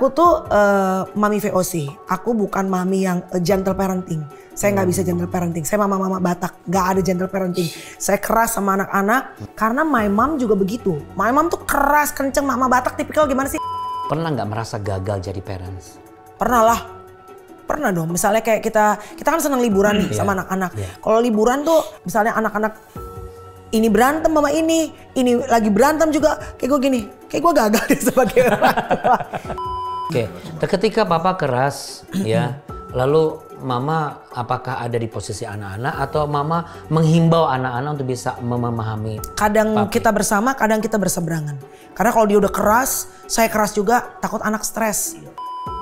Aku tuh mami VOC. Aku bukan mami yang gentle parenting. Saya nggak bisa gentle parenting. Saya mama-mama Batak, nggak ada gentle parenting. Saya keras sama anak-anak karena my mom juga begitu. My mom tuh keras, kenceng. Mama Batak tipikal gimana sih? Pernah nggak merasa gagal jadi parents? Pernah lah. Pernah dong. Misalnya kayak kita kan senang liburan nih sama anak-anak. Kalau liburan tuh misalnya anak-anak ini berantem sama ini lagi berantem juga, kayak gue gini, kayak gue gagal deh sebagai orang tua. Oke, ketika papa keras ya, lalu mama apakah ada di posisi anak-anak atau mama menghimbau anak-anak untuk bisa memahami? Kadang kita bersama, kadang kita berseberangan. Karena kalau dia udah keras, saya keras juga, takut anak stres.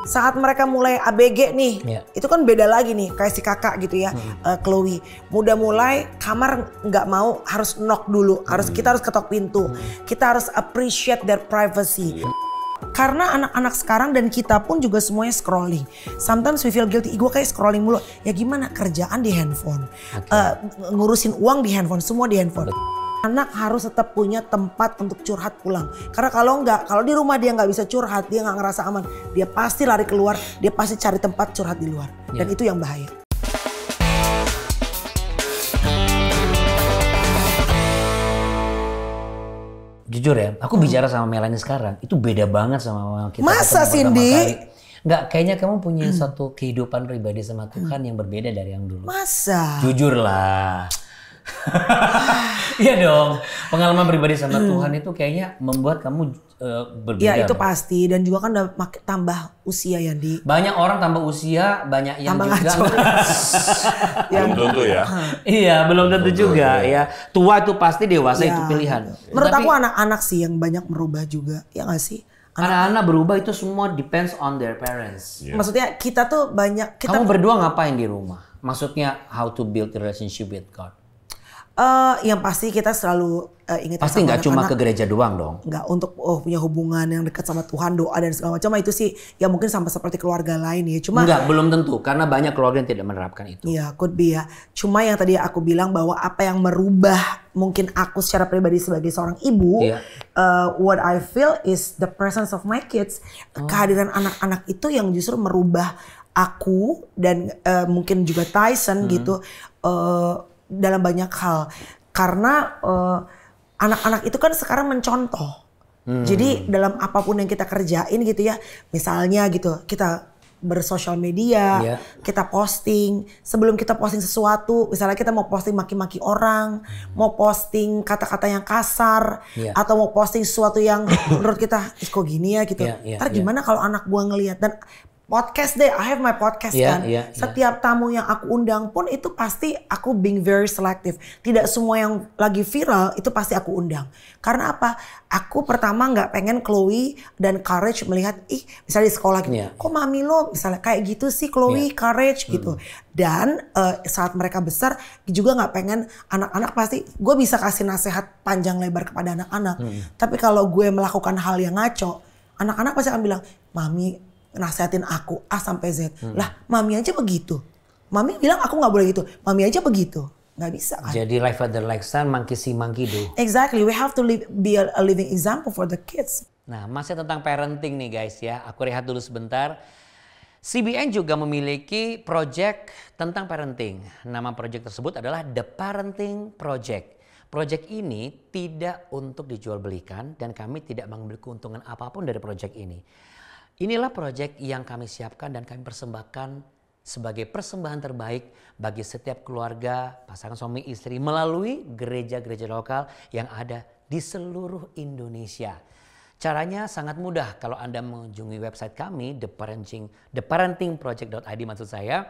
Saat mereka mulai ABG nih, itu kan beda lagi nih, kayak si kakak gitu ya, Chloe. Mudah mulai kamar nggak mau, harus knock dulu, kita harus ketok pintu, kita harus appreciate their privacy. Karena anak-anak sekarang dan kita pun juga semuanya scrolling. Sometimes we feel guilty, gue kayak scrolling mulu. Ya gimana, kerjaan di handphone, ngurusin uang di handphone, semua di handphone. Anak harus tetap punya tempat untuk curhat pulang. Karena kalau di rumah dia nggak bisa curhat, dia nggak ngerasa aman, dia pasti lari keluar, dia pasti cari tempat curhat di luar. Dan itu yang bahaya. Jujur ya, aku bicara sama Melanie sekarang, itu beda banget sama kita. Masa Cindy? Nggak, kayaknya kamu punya satu kehidupan pribadi sama Tuhan yang berbeda dari yang dulu. Masa? Jujur lah. Iya dong, pengalaman pribadi sama Tuhan itu kayaknya membuat kamu berbeda. Ya itu pasti, dan juga kan udah tambah usia ya Di. Banyak orang tambah usia, banyak yang tambah juga belum tentu ya. Iya, belum tentu juga ya. Tua itu pasti, dewasa itu pilihan. Menurut aku anak-anak sih yang banyak merubah juga, ya nggak sih? Anak-anak berubah itu semua depends on their parents. Maksudnya kita tuh banyak. Kamu berdua ngapain di rumah? Maksudnya how to build a relationship with God? Yang pasti kita selalu ingat. Pasti nggak cuma ke gereja doang dong. Nggak, untuk punya hubungan yang dekat sama Tuhan, doa dan segala macam itu sih ya mungkin sama seperti keluarga lain ya. Cuma nggak, belum tentu karena banyak keluarga yang tidak menerapkan itu. Iya, could be ya. Cuma yang tadi aku bilang bahwa apa yang merubah mungkin aku secara pribadi sebagai seorang ibu, what I feel is the presence of my kids. Kehadiran anak-anak itu yang justru merubah aku dan mungkin juga Tyson gitu. Dalam banyak hal, karena anak-anak itu kan sekarang mencontoh. Jadi dalam apapun yang kita kerjain gitu ya, misalnya gitu kita bersosial media, kita posting, sebelum kita posting sesuatu, misalnya kita mau posting maki-maki orang, mau posting kata-kata yang kasar, atau mau posting sesuatu yang menurut kita kok gini ya gitu. Ntar gimana kalau anak gua ngelihat, dan podcast deh, I have my podcast kan. Setiap tamu yang aku undang pun itu pasti aku being very selective. Tidak semua yang lagi viral itu pasti aku undang. Karena apa? Aku pertama nggak pengen Chloe dan Courage melihat, misalnya di sekolah gitu, kok mami lo misalnya kayak gitu sih Chloe, Courage gitu. Dan saat mereka besar juga nggak pengen anak-anak, pasti gue bisa kasih nasihat panjang lebar kepada anak-anak. Tapi kalau gue melakukan hal yang ngaco, anak-anak pasti akan bilang, mami nasihatin aku A sampai Z. Lah mami aja begitu. Mami bilang aku gak boleh gitu. Mami aja begitu. Gak bisa kan. Jadi life father like son, monkey see monkey do. Exactly. We have to be a living example for the kids. Nah, masih tentang parenting nih guys ya. Aku rehat dulu sebentar. CBN juga memiliki project tentang parenting. Nama project tersebut adalah The Parenting Project. Project ini tidak untuk dijual belikan dan kami tidak mengambil keuntungan apapun dari project ini. Inilah proyek yang kami siapkan dan kami persembahkan sebagai persembahan terbaik bagi setiap keluarga, pasangan suami istri melalui gereja-gereja lokal yang ada di seluruh Indonesia. Caranya sangat mudah kalau Anda mengunjungi website kami, theparentingproject.id maksud saya,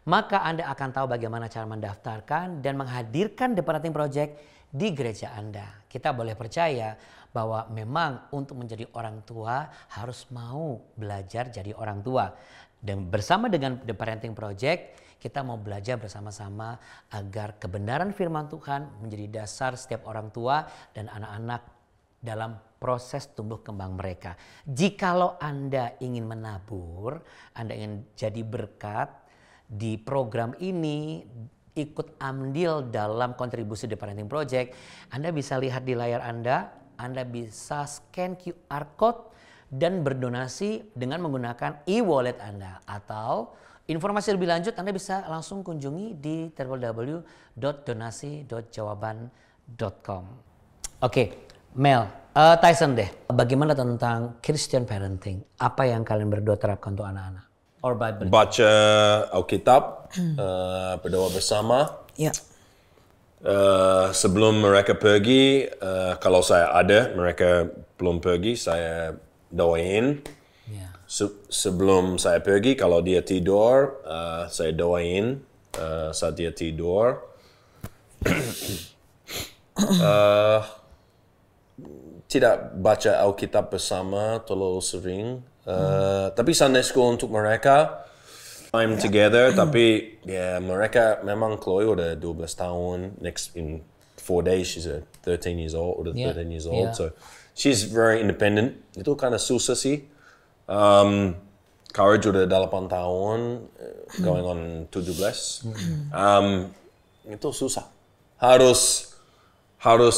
maka Anda akan tahu bagaimana cara mendaftarkan dan menghadirkan The Parenting Project di gereja Anda. Kita boleh percaya bahwa memang untuk menjadi orang tua harus mau belajar jadi orang tua. Dan bersama dengan The Parenting Project, kita mau belajar bersama-sama agar kebenaran firman Tuhan menjadi dasar setiap orang tua dan anak-anak dalam proses tumbuh kembang mereka. Jikalau Anda ingin menabur, Anda ingin jadi berkat di program ini, ikut andil dalam kontribusi The Parenting Project, Anda bisa lihat di layar Anda bisa scan QR code dan berdonasi dengan menggunakan e-wallet Anda. Atau informasi lebih lanjut Anda bisa langsung kunjungi di www.donasi.jawaban.com. Oke, Mel, Tyson deh. Bagaimana tentang Christian parenting? Apa yang kalian berdua terapkan untuk anak-anak? Or Bible? Baca Alkitab, berdoa bersama. Ya. Sebelum mereka pergi, kalau saya ada, mereka belum pergi, saya doain. Yeah. Sebelum saya pergi, kalau dia tidur, saya doain saat dia tidur. Tidak baca Alkitab bersama terlalu sering. Tapi Sunday school untuk mereka, time together. Tapi ya mereka memang Chloe udah 12 tahun. Next in 4 days she's 13 years old, 13 years old. So she's very independent. Itu kind of susah sih. Courage udah 8 tahun, going on 17. Itu susah. Harus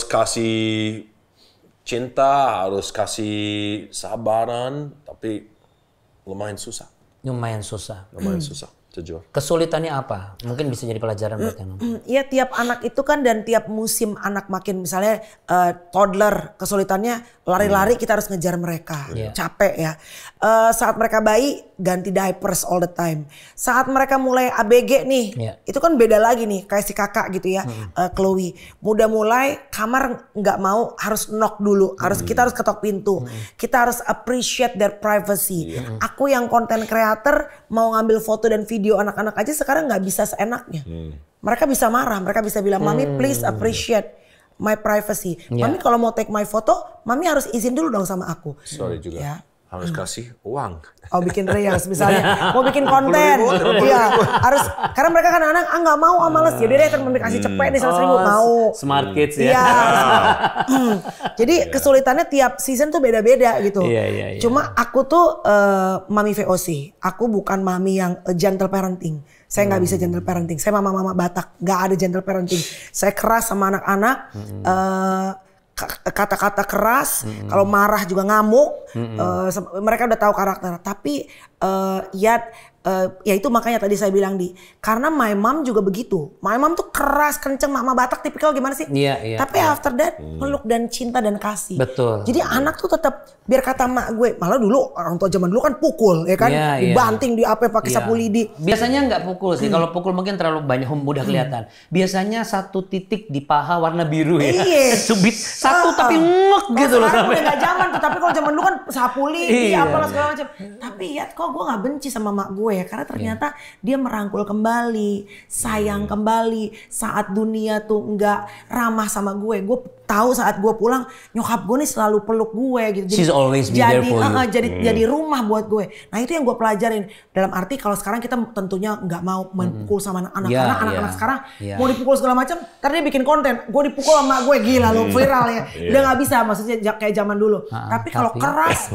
kasih cinta, harus kasih sabaran, tapi lumayan susah. Lumayan susah. Lumayan susah, jujur. Kesulitannya apa? Mungkin bisa jadi pelajaran buat yang nonton. Iya, tiap anak itu kan dan tiap musim anak makin, misalnya toddler, kesulitannya lari-lari, kita harus ngejar mereka. Capek ya. Saat mereka bayi, ganti diapers all the time. Saat mereka mulai ABG nih, itu kan beda lagi nih, kayak si kakak gitu ya, Chloe. Udah mulai kamar nggak mau, harus knock dulu, kita harus ketok pintu. Kita harus appreciate their privacy. Aku yang content creator mau ngambil foto dan video anak-anak aja sekarang nggak bisa seenaknya. Mereka bisa marah, mereka bisa bilang, "Mami please appreciate my privacy." Mami kalau mau take my photo, Mami harus izin dulu dong sama aku. Sorry juga. Ya. Harus kasih uang. Oh, bikin reels misalnya, mau bikin konten, iya harus, karena mereka kan anak nggak mau, males, jadi dia akan kasih cepet nih 100.000 mau. Smart kids ya. Iya. Jadi kesulitannya tiap season tuh beda-beda gitu. Iya. Cuma aku tuh mami VOC, aku bukan mami yang gentle parenting. Saya nggak bisa gentle parenting. Saya mama-mama Batak, nggak ada gentle parenting. Saya keras sama anak-anak. Kata-kata keras, kalau marah juga ngamuk, mereka udah tahu karakter. Tapi ya itu makanya tadi saya bilang karena my mom juga begitu. My mom tuh keras, kenceng, mama Batak tipikal gimana sih? Iya. Tapi after that peluk dan cinta dan kasih. Betul. Jadi anak tuh tetap, biar kata mak gue, malah dulu orang tua zaman dulu kan pukul ya kan, dibanting, di apa pakai sapu lidi. Biasanya nggak pukul sih, kalau pukul mungkin terlalu banyak mudah kelihatan. Biasanya satu titik di paha warna biru ya. Subit satu tapi ngek gitu loh sampai. sampai. Udah gak zaman tuh, tapi kalau zaman dulu kan sapu lidi apalah segala macam. Tapi ya kok gue nggak benci sama mak gue ya, karena ternyata dia merangkul kembali, sayang kembali saat dunia tuh nggak ramah sama gue. Gue tahu saat gue pulang nyokap gue nih selalu peluk gue gitu. She's always be there for you. Jadi rumah buat gue. Nah itu yang gue pelajarin. Dalam arti kalau sekarang kita tentunya nggak mau mempukul sama anak-anak, karena anak-anak sekarang mau dipukul segala macam, ntar dia bikin konten, gue dipukul sama gue, gila lo, viral ya. Udah nggak bisa, maksudnya kayak zaman dulu. Tapi kalau keras,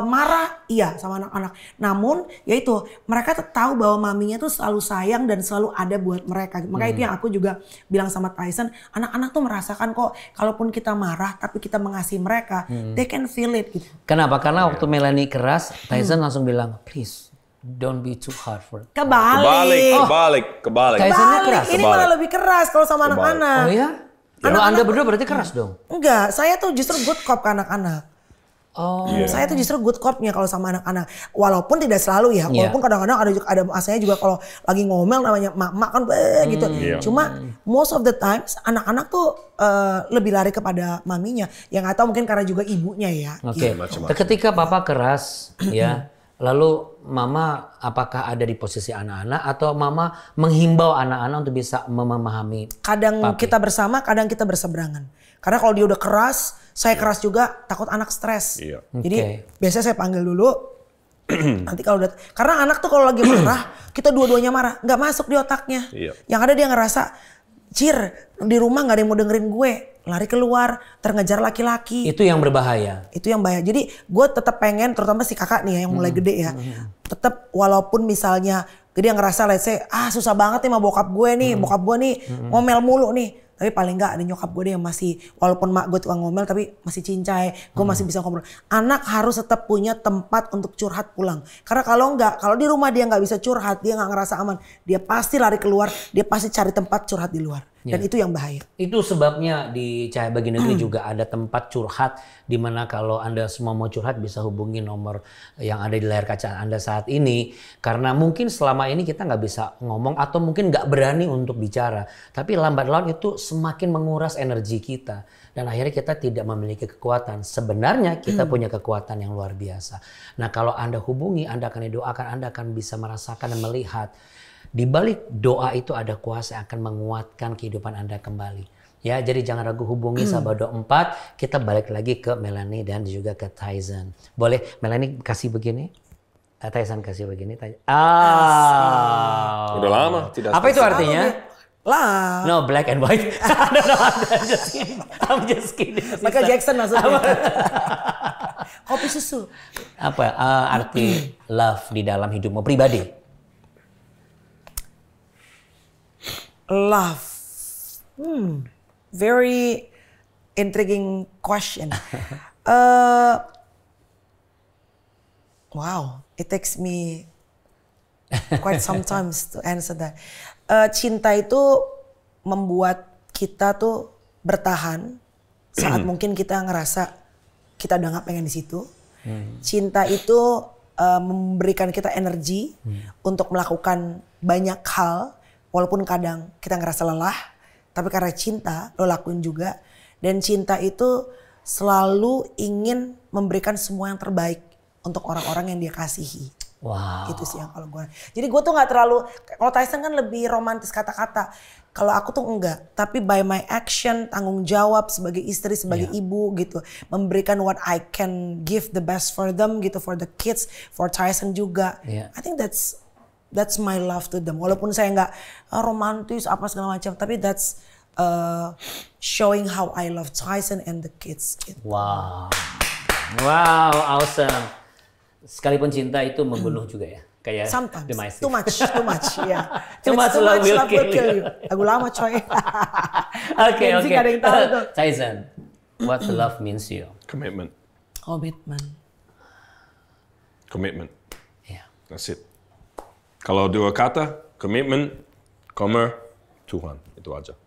marah, iya sama anak-anak. Namun ya itu, mereka tahu bahwa maminya tuh selalu sayang dan selalu ada buat mereka. Makanya itu yang aku juga bilang sama Tyson, anak-anak tuh merasakan kok, kalaupun kita marah tapi kita mengasihi mereka, they can feel it gitu. Kenapa? Karena waktu Melanie keras, Tyson langsung bilang, please don't be too hard for it. Kebalik. Tysonnya keras. Ini malah lebih keras kalau sama anak-anak. Oh ya? Kalau Anda berdua berarti keras dong? Enggak, saya tuh justru good cop ke anak-anak. Oh. Saya tuh justru good cop-nya kalau sama anak-anak. Walaupun tidak selalu ya. Walaupun kadang-kadang ada masanya juga kalau lagi ngomel namanya mak-mak kan gitu. Cuma most of the times anak-anak tuh lebih lari kepada maminya. Yang nggak tahu mungkin karena juga ibunya ya. Oke. Gitu. Ketika papa keras ya, lalu mama apakah ada di posisi anak-anak atau mama menghimbau anak-anak untuk bisa memahami? Kadang kita bersama, kadang kita berseberangan. Karena kalau dia udah keras, saya keras juga, takut anak stres. Jadi biasanya saya panggil dulu. Nanti kalau udah, karena anak tuh kalau lagi marah, kita dua-duanya marah, nggak masuk di otaknya. Yang ada dia ngerasa, Cir, di rumah nggak ada yang mau dengerin gue, lari keluar, terngejar laki-laki. Itu yang berbahaya. Itu yang bahaya. Jadi gue tetap pengen, terutama si kakak nih ya, yang mulai gede ya, tetap walaupun misalnya dia ngerasa, let's say, susah banget nih sama bokap gue nih, bokap gue nih ngomel mulu nih. Tapi paling nggak ada nyokap gue deh yang masih, walaupun mak gue tukang ngomel tapi masih cincai, gue masih bisa ngobrol. Anak harus tetap punya tempat untuk curhat pulang. Karena kalau di rumah dia nggak bisa curhat, dia nggak ngerasa aman, dia pasti lari keluar, dia pasti cari tempat curhat di luar. Dan itu yang bahaya. Itu sebabnya di Cahaya Bagi Negeri juga ada tempat curhat, di mana kalau Anda semua mau curhat bisa hubungi nomor yang ada di layar kaca Anda saat ini. Karena mungkin selama ini kita nggak bisa ngomong atau mungkin nggak berani untuk bicara. Tapi lambat laun itu semakin menguras energi kita. Dan akhirnya kita tidak memiliki kekuatan. Sebenarnya kita punya kekuatan yang luar biasa. Nah kalau Anda hubungi, Anda akan didoakan, Anda akan bisa merasakan dan melihat. Di balik doa itu ada kuasa yang akan menguatkan kehidupan Anda kembali. Ya, jadi jangan ragu hubungi Sahabat 24. Kita balik lagi ke Melanie dan juga ke Tyson. Boleh Melanie kasih begini? Tyson kasih begini. Udah lama tidak. Apa itu artinya? Lah. No, black and white. No, I'm just kidding. Michael Jackson maksudnya. Kopi susu. Apa arti love di dalam hidupmu pribadi? Love. Very intriguing question. Wow, it takes me quite some time to answer that. Cinta itu membuat kita tuh bertahan saat mungkin kita ngerasa kita udah gak pengen di situ. Cinta itu memberikan kita energi untuk melakukan banyak hal. Walaupun kadang kita ngerasa lelah, tapi karena cinta lo lakuin juga. Dan cinta itu selalu ingin memberikan semua yang terbaik untuk orang-orang yang dia kasihi. Wow. Itu sih yang kalau gue. Jadi gue tuh nggak terlalu, kalau Tyson kan lebih romantis kata-kata. Kalau aku tuh enggak, tapi by my action, tanggung jawab sebagai istri, sebagai ibu gitu. Memberikan what I can give the best for them gitu, for the kids, for Tyson juga. I think that's my love to them. Walaupun saya nggak romantis apa segala macam, tapi that's showing how I love Tyson and the kids. Gitu. Wow, awesome. Sekalipun cinta itu membunuh juga ya, kayak sometimes The Maestro. too much, yeah. Too much love will kill you. Lagu lama coy. Okay. Tyson, what love means to you? Commitment. Yeah. That's it. Kalau dua kata, komitmen, Tuhan, itu aja.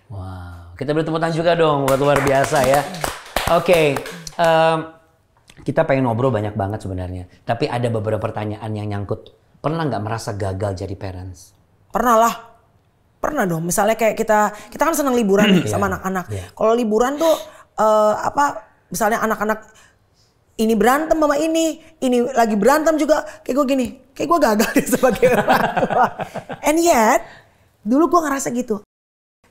Wow, kita beri tepuk tangan juga dong buat luar biasa ya. Oke, kita pengen ngobrol banyak banget sebenarnya. Tapi ada beberapa pertanyaan yang nyangkut. Pernah nggak merasa gagal jadi parents? Pernah dong. Misalnya kayak kita kan senang liburan nih sama anak-anak. Kalau liburan tuh misalnya anak-anak ini berantem sama ini lagi berantem juga, kayak gue gini, kayak gue gagal deh sebagai orang tua. And yet, dulu gue ngerasa gitu.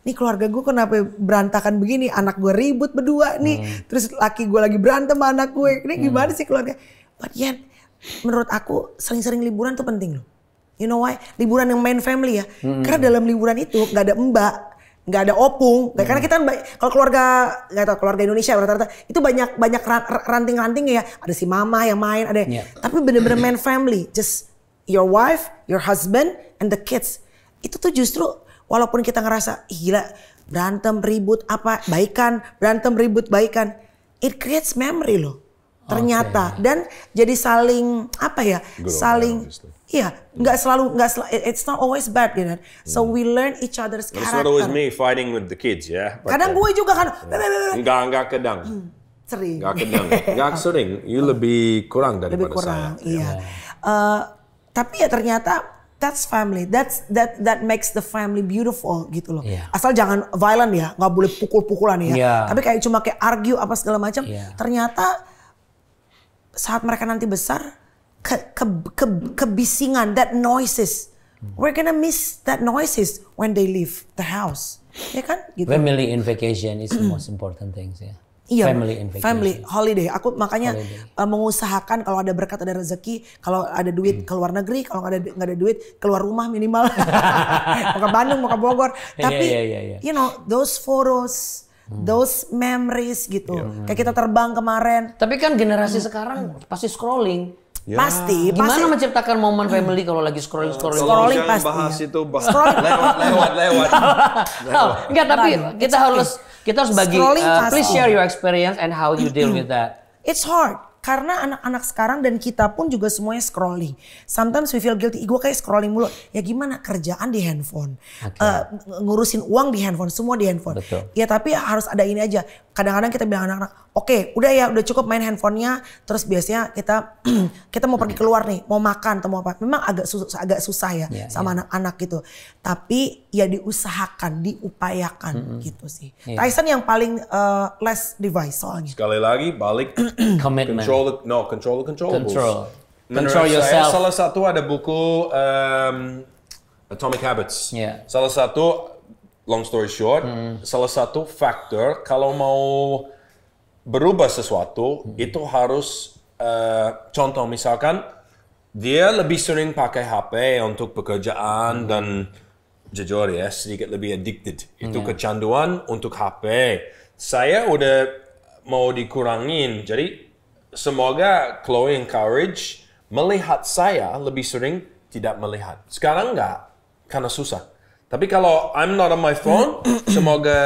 Nih keluarga gue kenapa berantakan begini, anak gue ribut berdua nih, terus laki gue lagi berantem sama anak gue, ini gimana sih keluarga? But yet, menurut aku sering-sering liburan tuh penting loh. You know why? Liburan yang main family ya, karena dalam liburan itu gak ada mbak, nggak ada opung, karena kita kalau keluarga nggak tahu keluarga Indonesia rata-rata itu banyak ranting-rantingnya ya, ada si mama yang main, ada, tapi bener-bener main family, just your wife, your husband, and the kids. Itu tuh justru walaupun kita ngerasa gila berantem ribut apa baikan, berantem ribut baikan, it creates memory loh ternyata, dan jadi saling apa ya, saling iya, it's not always bad gitu. So we learn each other's character. It's not always me fighting with the kids ya. Kadang gue juga kan. Enggak kadang. Sering. Enggak sering. You lebih kurang daripada lebih kurang, saya. Iya. Tapi ya ternyata that's family. That makes the family beautiful gitu loh. Asal jangan violent ya, nggak boleh pukul-pukulan ya. Tapi kayak cuma kayak argue apa segala macam. Ternyata saat mereka nanti besar, kebisingan, that noises, we're gonna miss that noises when they leave the house, ya kan? Gitu. Family in vacation is the most important things ya. Iya, family in vacation. Family holiday. Aku makanya mengusahakan kalau ada berkat, ada rezeki, kalau ada duit ke luar negeri, kalau nggak ada duit keluar rumah minimal. Mau ke Bandung, mau ke Bogor. Tapi you know those photos, those memories gitu. Kayak kita terbang kemarin. Tapi kan generasi sekarang pasti scrolling. Pasti. Gimana menciptakan momen family kalau lagi scrolling? Scrolling jangan pasti. bahas itu, lewat. Enggak, tapi kita harus bagi. Please share your experience and how you deal with that. It's hard. Karena anak-anak sekarang dan kita pun juga semuanya scrolling. Sometimes we feel guilty. Gue kayak scrolling mulu. Ya gimana, kerjaan di handphone. Ngurusin uang di handphone. Semua di handphone. Betul. Ya tapi harus ada ini aja. Kadang-kadang kita bilang anak-anak, oke, udah ya, udah cukup main handphonenya. Terus biasanya kita mau pergi keluar nih, mau makan atau mau apa. Memang agak susah ya sama anak-anak gitu. Tapi ya diusahakan, diupayakan gitu sih. Tyson yang paling less device soalnya. Sekali lagi balik Commitment. Control yourself. Salah satu ada buku Atomic Habits. Salah satu, long story short, salah satu faktor kalau mau berubah sesuatu itu harus contoh misalkan dia lebih sering pakai HP untuk pekerjaan dan jujur ya sedikit lebih addicted. Itu kecanduan untuk HP. Saya udah mau dikurangin. Jadi semoga Chloe encourage melihat saya lebih sering tidak melihat. Sekarang enggak, karena susah. Tapi kalau I'm not on my phone, semoga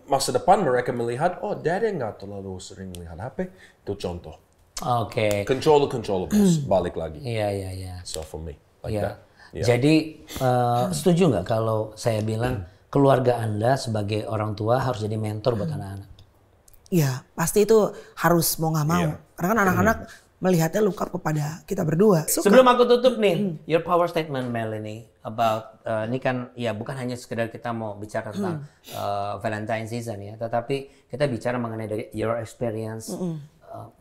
masa depan mereka melihat, oh daddy enggak terlalu sering melihat HP. Itu contoh. Oke. Controllables, balik lagi. Iya. So for me, like that. Yeah. Jadi setuju nggak kalau saya bilang keluarga Anda sebagai orang tua harus jadi mentor buat anak-anak? Iya, pasti itu harus mau nggak mau. Karena kan anak-anak melihatnya luka kepada kita berdua. Sebelum aku tutup nih, your power statement Melanie about ini kan ya bukan hanya sekedar kita mau bicara tentang Valentine season ya, tetapi kita bicara mengenai dari your experience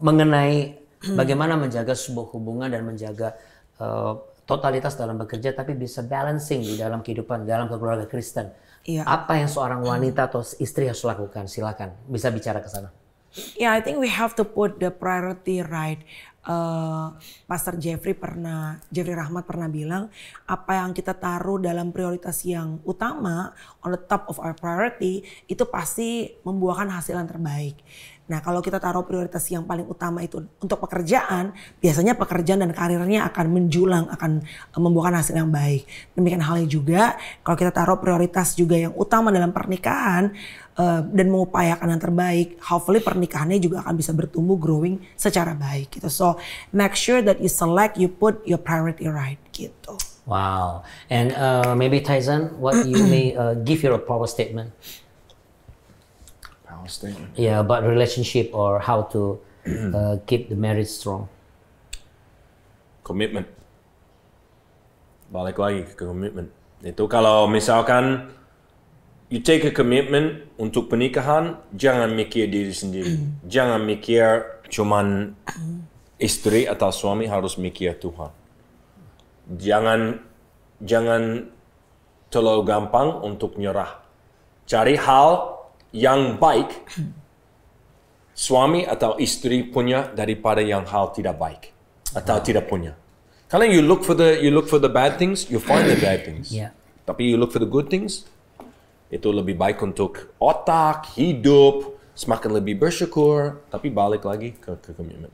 mengenai bagaimana menjaga sebuah hubungan dan menjaga totalitas dalam bekerja, tapi bisa balancing di dalam kehidupan dalam keluarga Kristen. Apa yang seorang wanita atau istri harus lakukan? Silakan, bisa bicara ke sana. I think we have to put the priority right. Pastor Jeffrey Rahmat pernah bilang, apa yang kita taruh dalam prioritas yang utama, on the top of our priority, itu pasti membuahkan hasil yang terbaik. Nah kalau kita taruh prioritas yang paling utama itu untuk pekerjaan, biasanya pekerjaan dan karirnya akan menjulang, akan membuahkan hasil yang baik. Demikian halnya juga kalau kita taruh prioritas juga yang utama dalam pernikahan dan mengupayakan yang terbaik, hopefully pernikahannya juga akan bisa bertumbuh, growing secara baik gitu. So make sure that you put your priority right gitu. Wow. And maybe Tyson, what you may give your power statement? Statement. Yeah, about relationship or how to keep the marriage strong. Commitment. Balik lagi ke commitment. Itu kalau misalkan you take a commitment untuk pernikahan, jangan mikir diri sendiri. Jangan mikir cuman istri atau suami, harus mikir Tuhan. Jangan terlalu gampang untuk nyerah. Cari hal yang baik suami atau istri punya daripada yang hal tidak baik atau tidak punya. Kalau you look for the bad things, you find the bad things. Tapi you look for the good things, itu lebih baik untuk otak, hidup, semakin lebih bersyukur. Tapi balik lagi ke commitment.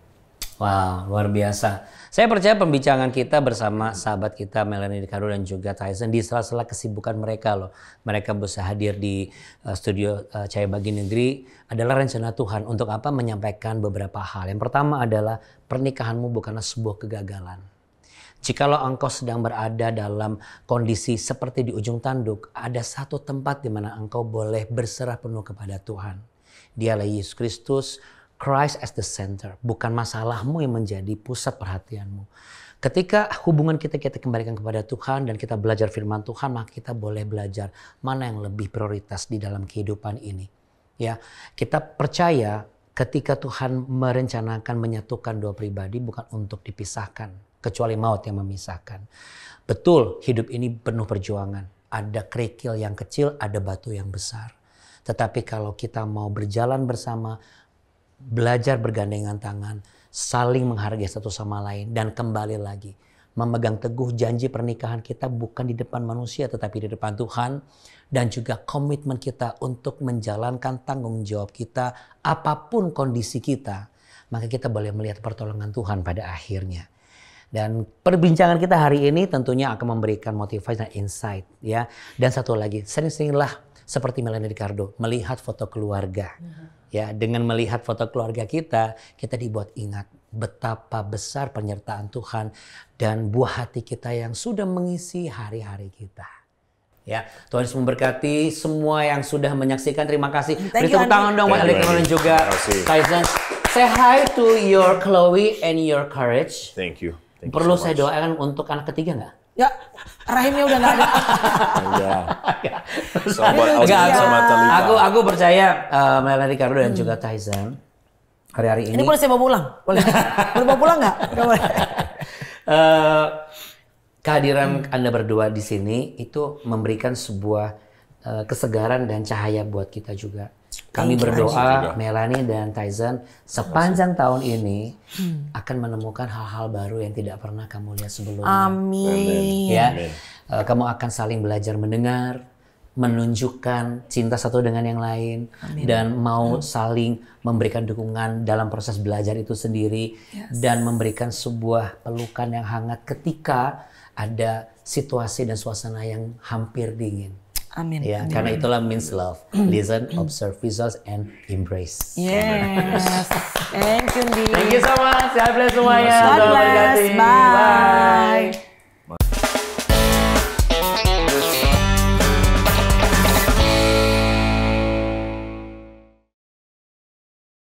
Wow, luar biasa. Saya percaya pembicaraan kita bersama sahabat kita Melanie Ricardo dan juga Tyson di sela-sela kesibukan mereka loh. Mereka bisa hadir di studio Cahaya Bagi Negeri adalah rencana Tuhan untuk apa? Menyampaikan beberapa hal. Yang pertama adalah pernikahanmu bukanlah sebuah kegagalan. Jikalau engkau sedang berada dalam kondisi seperti di ujung tanduk, ada satu tempat di mana engkau boleh berserah penuh kepada Tuhan. Dialah Yesus Kristus, Christ as the center, bukan masalahmu yang menjadi pusat perhatianmu. Ketika hubungan kita kembalikan kepada Tuhan dan kita belajar firman Tuhan, maka kita boleh belajar mana yang lebih prioritas di dalam kehidupan ini. Ya, kita percaya ketika Tuhan merencanakan menyatukan dua pribadi bukan untuk dipisahkan, kecuali maut yang memisahkan. Betul, hidup ini penuh perjuangan. Ada kerikil yang kecil, ada batu yang besar. Tetapi kalau kita mau berjalan bersama, belajar bergandengan tangan, saling menghargai satu sama lain, dan kembali lagi memegang teguh janji pernikahan kita bukan di depan manusia tetapi di depan Tuhan, dan juga komitmen kita untuk menjalankan tanggung jawab kita apapun kondisi kita. maka kita boleh melihat pertolongan Tuhan pada akhirnya. Dan perbincangan kita hari ini tentunya akan memberikan motivasi dan insight ya. Dan satu lagi, sering-seringlah seperti Melanie Ricardo melihat foto keluarga. Ya, dengan melihat foto keluarga kita dibuat ingat betapa besar penyertaan Tuhan dan buah hati kita yang sudah mengisi hari-hari kita. Ya, Tuhan Yesus memberkati semua yang sudah menyaksikan. Terima kasih. Beri tepuk tangan dong buat Alec dan juga Tyson. Say hi to your Chloe and your courage. Thank you. Perlu saya doakan untuk anak ketiga nggak? Ya, rahimnya udah nggak ada. Aku percaya Melanie Ricardo dan juga Tyson hari-hari ini. Ini boleh saya bawa pulang? Boleh. Boleh bawa pulang nggak? Nggak boleh. Kehadiran Anda berdua di sini itu memberikan sebuah kesegaran dan cahaya buat kita juga. Kami berdoa Melanie dan Tyson sepanjang tahun ini akan menemukan hal-hal baru yang tidak pernah kamu lihat sebelumnya. Amin. Ya, kamu akan saling belajar mendengar, menunjukkan cinta satu dengan yang lain, dan mau saling memberikan dukungan dalam proses belajar itu sendiri, dan memberikan sebuah pelukan yang hangat ketika ada situasi dan suasana yang hampir dingin. Amin. Ya, karena itulah means love. Listen, observe, results, and embrace. Yes. Thank you, Di. Thank you so much. God bless semuanya. God bless. Bye.